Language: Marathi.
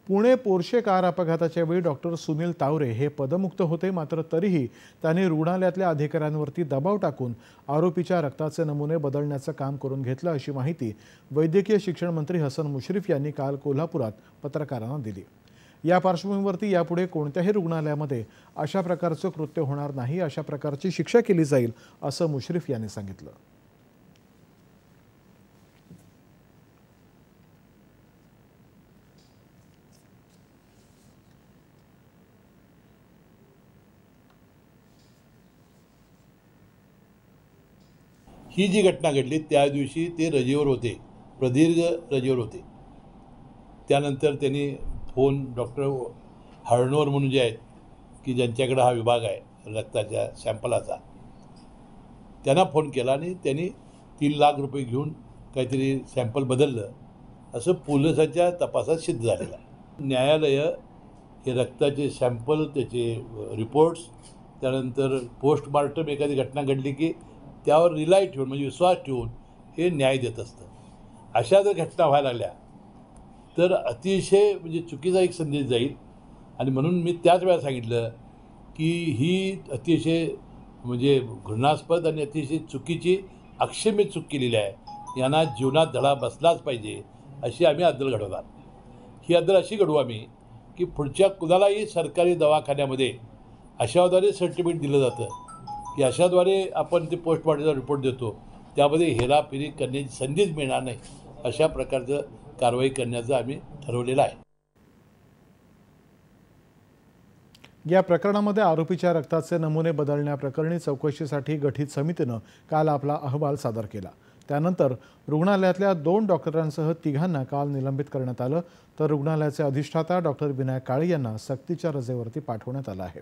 पुणे पोर्शे कार अपघाताच्या वेळी डॉक्टर सुनील तावरे हे पदमुक्त होते, मात्र तरीही त्यांनी रुग्णालयातल्या अधिकाऱ्यांवरती दबाव टाकून आरोपीच्या रक्ताचे नमुने बदलण्याचं काम करून घेतलं, अशी माहिती वैद्यकीय शिक्षण मंत्री हसन मुश्रीफ यांनी काल कोल्हापुरात पत्रकारांना दिली। या पार्श्वभूमीवरती यापुढे कोणत्याही रुग्णालयामध्ये अशा प्रकारचं कृत्य होणार नाही, अशा प्रकारची शिक्षा केली जाईल, असं मुश्रीफ यांनी सांगितलं। ही जी घटना घडली त्या दिवशी ते रजेवर होते, प्रदीर्घ रजेवर होते। त्यानंतर त्यांनी फोन डॉक्टर हळणोर म्हणून जे आहेत की ज्यांच्याकडे हा विभाग आहे रक्ताच्या सॅम्पलाचा, त्यांना फोन केला आणि त्यांनी 3 लाख रुपये घेऊन काहीतरी सॅम्पल बदललं असं पोलिसांच्या तपासात सिद्ध झालेलं आहे। न्यायालय हे रक्ताचे सॅम्पल, त्याचे रिपोर्ट्स, त्यानंतर पोस्टमार्टम एखादी घटना घडली की त्यावर रिलाय ठेवून म्हणजे विश्वास ठेवून हे न्याय देत असतं। अशा जर घटना व्हायला लागल्या तर अतिशय म्हणजे चुकीचा एक संदेश जाईल आणि म्हणून मी त्याच वेळा सांगितलं की ही अतिशय म्हणजे घृणास्पद आणि अतिशय चुकीची अक्षम्य चूक केलेली आहे। यांना जीवनात धडा बसलाच पाहिजे अशी आम्ही अद्दल घडवणार। ही अद्दल अशी घडवू आम्ही की पुढच्या कुणालाही सरकारी दवाखान्यामध्ये अशाद्वारे सर्टिफिकेट दिलं जातं की अशाद्वारे आपण ते पोस्टमॉर्टमचा रिपोर्ट देतो, त्यामध्ये हेराफेरी करण्याची संधीच मिळणार नाही, अशा प्रकारचं कारवाई करण्याचं आम्ही ठरवलेलं आहे। या प्रकरणामध्ये आरोपीच्या रक्ताचे नमुने बदलण्याप्रकरणी चौकशीसाठी गठीत समितीनं काल आपला अहवाल सादर केला। त्यानंतर रुग्णालयातल्या 2 डॉक्टरांसह 3घांना काल निलंबित करण्यात आलं, तर रुग्णालयाचे अधिष्ठाता डॉक्टर विनायक काळे यांना सक्तीच्या रजेवरती पाठवण्यात आलं आहे।